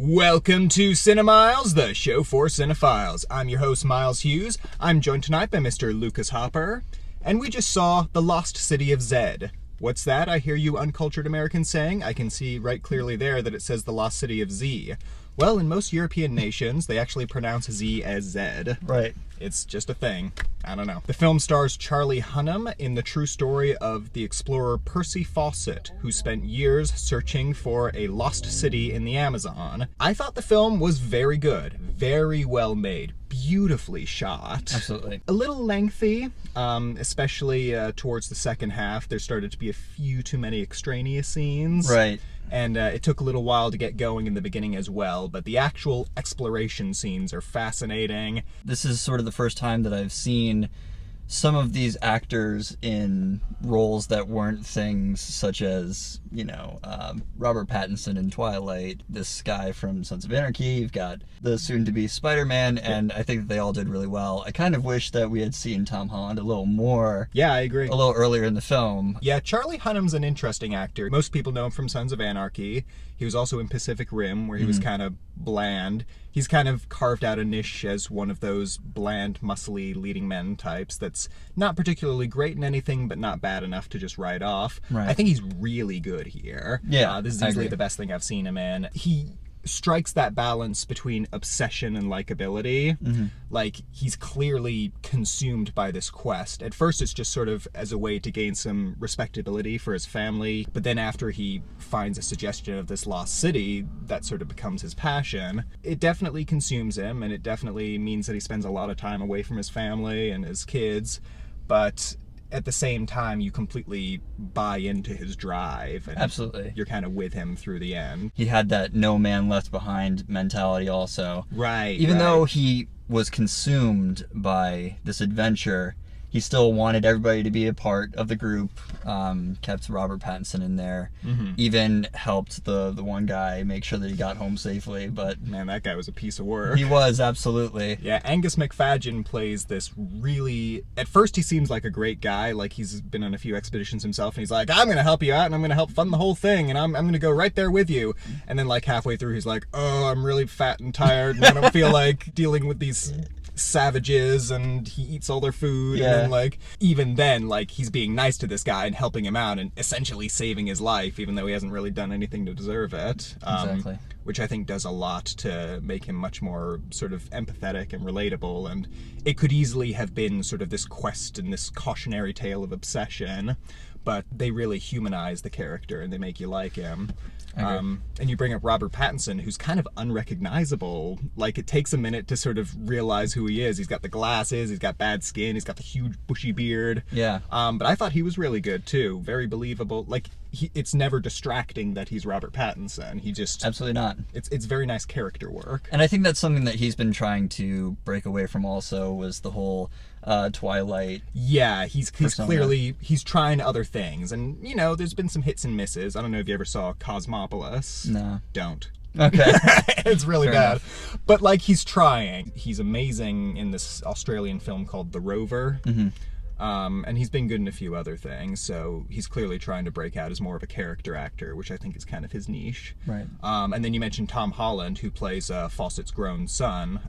Welcome to CineMyles, the show for cinephiles. I'm your host, Miles Hughes. I'm joined tonight by Mr. Lucas Hopper, and we just saw The Lost City of Zed. What's that, I hear you uncultured Americans saying? I can see right clearly there that it says The Lost City of Z. Well, in most European nations, they actually pronounce Z as Zed. Right. It's just a thing. I don't know. The film stars Charlie Hunnam in the true story of the explorer Percy Fawcett, who spent years searching for a lost city in the Amazon. I thought the film was very good, very well made, beautifully shot. Absolutely. A little lengthy, especially towards the second half. There started to be a few too many extraneous scenes. Right. And it took a little while to get going in the beginning as well, but the actual exploration scenes are fascinating. This is sort of the first time that I've seen some of these actors in roles that weren't things such as, Robert Pattinson in Twilight, this guy from Sons of Anarchy, you've got the soon-to-be Spider-Man, and I think that they all did really well. I kind of wish that we had seen Tom Holland a little more. Yeah, I agree. A little earlier in the film. Yeah, Charlie Hunnam's an interesting actor. Most people know him from Sons of Anarchy. He was also in Pacific Rim, where he was kind of bland. He's kind of carved out a niche as one of those bland, muscly leading men types that's not particularly great in anything, but not bad enough to just write off. Right. I think he's really good here. Yeah, this is easily the best thing I've seen him in. He strikes that balance between obsession and likability. Like, he's clearly consumed by this quest. At first, it's just sort of as a way to gain some respectability for his family, but then after he finds a suggestion of this lost city, that sort of becomes his passion. It definitely consumes him, and it definitely means that he spends a lot of time away from his family and his kids, but at the same time, you completely buy into his drive. And Absolutely. You're kind of with him through the end. He had that no man left behind mentality also. Right. Even though he was consumed by this adventure, he still wanted everybody to be a part of the group, kept Robert Pattinson in there, even helped the one guy make sure that he got home safely, but... Man, that guy was a piece of work. He was, absolutely. Yeah, Angus McFadden plays this really... At first, he seems like a great guy, like he's been on a few expeditions himself, and he's like, I'm going to help you out, and I'm going to help fund the whole thing, and I'm going to go right there with you. And then, like, halfway through, he's like, oh, I'm really fat and tired, and I don't feel like dealing with these savages, and he eats all their food. Yeah. And then, even then, he's being nice to this guy and helping him out and essentially saving his life, even though he hasn't really done anything to deserve it. Exactly. Which I think does a lot to make him much more sort of empathetic and relatable, and it could easily have been sort of this quest and this cautionary tale of obsession, but they really humanize the character and they make you like him. And you bring up Robert Pattinson, who's kind of unrecognizable. Like, it takes a minute to sort of realize who he is. He's got the glasses, he's got bad skin, he's got the huge bushy beard. Yeah. But I thought he was really good too. Very believable. Like, it's never distracting that he's Robert Pattinson. He just... Absolutely not. It's very nice character work. And I think that's something that he's been trying to break away from also, was the whole Twilight. Yeah, he's persona. clearly, he's trying other things. And, there's been some hits and misses. I don't know if you ever saw Cosmopolis. No. Don't. Okay. It's really Fair bad. enough. But, he's trying. He's amazing in this Australian film called The Rover. And he's been good in a few other things, so he's clearly trying to break out as more of a character actor, which I think is kind of his niche. Right. And then you mentioned Tom Holland, who plays Fawcett's grown son,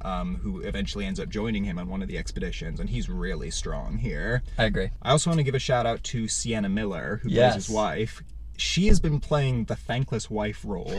who eventually ends up joining him on one of the expeditions, and he's really strong here. I agree. I also want to give a shout out to Sienna Miller, who plays his wife. She has been playing the thankless wife role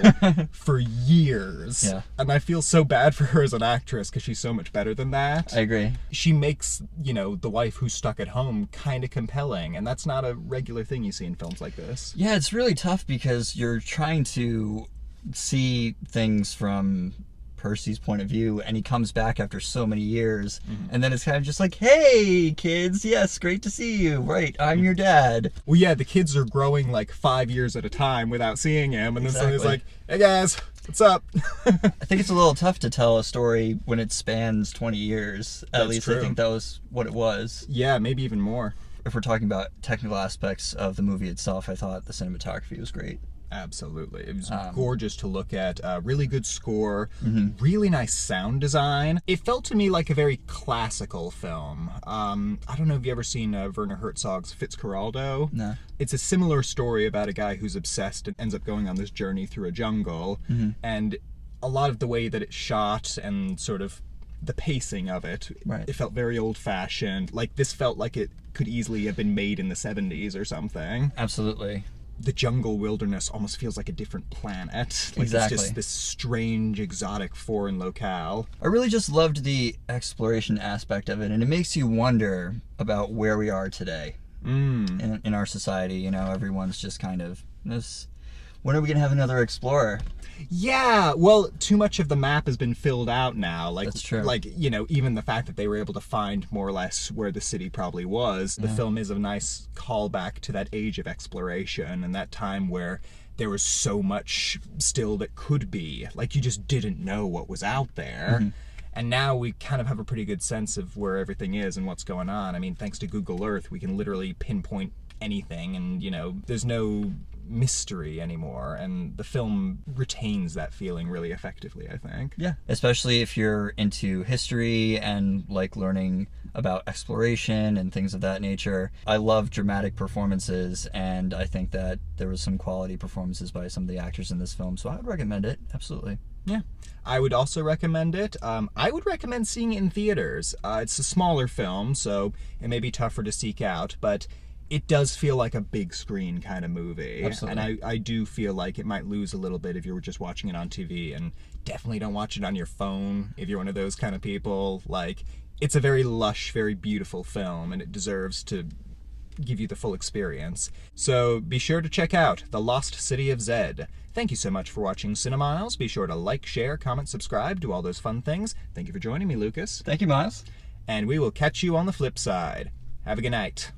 for years. Yeah. And I feel so bad for her as an actress because she's so much better than that. I agree. She makes, the wife who's stuck at home kind of compelling, and that's not a regular thing you see in films like this. Yeah, it's really tough because you're trying to see things from Percy's point of view, and he comes back after so many years, and then it's kind of just like, hey kids, yes, great to see you, right, I'm your dad. Well, yeah, the kids are growing 5 years at a time without seeing him, and then somebody's like, hey guys, what's up? I think it's a little tough to tell a story when it spans 20 years. At least true. I think that was what it was. Yeah, maybe even more. If we're talking about technical aspects of the movie itself, I thought the cinematography was great. Absolutely. It was gorgeous to look at. Really good score, really nice sound design. It felt to me like a very classical film. I don't know if you ever seen Werner Herzog's Fitzcarraldo. No. It's a similar story about a guy who's obsessed and ends up going on this journey through a jungle. And a lot of the way that it's shot and sort of the pacing of it, Right. it felt very old-fashioned. Like, this felt like it could easily have been made in the 70s or something. Absolutely. The jungle wilderness almost feels like a different planet. Like, Exactly. it's just this strange, exotic, foreign locale. I really just loved the exploration aspect of it, and it makes you wonder about where we are today in our society. You know, everyone's just kind of this. When are we gonna have another explorer? Yeah, well, too much of the map has been filled out now. Like, That's true. Like, you know, even the fact that they were able to find more or less where the city probably was. The film is a nice callback to that age of exploration and that time where there was so much still that could be. Like, you just didn't know what was out there. And now we kind of have a pretty good sense of where everything is and what's going on. I mean, thanks to Google Earth, we can literally pinpoint anything, and, you know, there's no mystery anymore, and the film retains that feeling really effectively, I think. Yeah, especially if you're into history and like learning about exploration and things of that nature. I love dramatic performances, and I think that there was some quality performances by some of the actors in this film, so I would recommend it, absolutely. Yeah. I would also recommend it. I would recommend seeing it in theaters. It's a smaller film, so it may be tougher to seek out, but it does feel like a big screen kind of movie. Absolutely. And I do feel like it might lose a little bit if you were just watching it on TV, and definitely don't watch it on your phone if you're one of those kind of people. Like, it's a very lush, very beautiful film, and it deserves to give you the full experience. So be sure to check out The Lost City of Zed. Thank you so much for watching CineMyles. Be sure to like, share, comment, subscribe, do all those fun things. Thank you for joining me, Lucas. Thank you, Miles. And we will catch you on the flip side. Have a good night.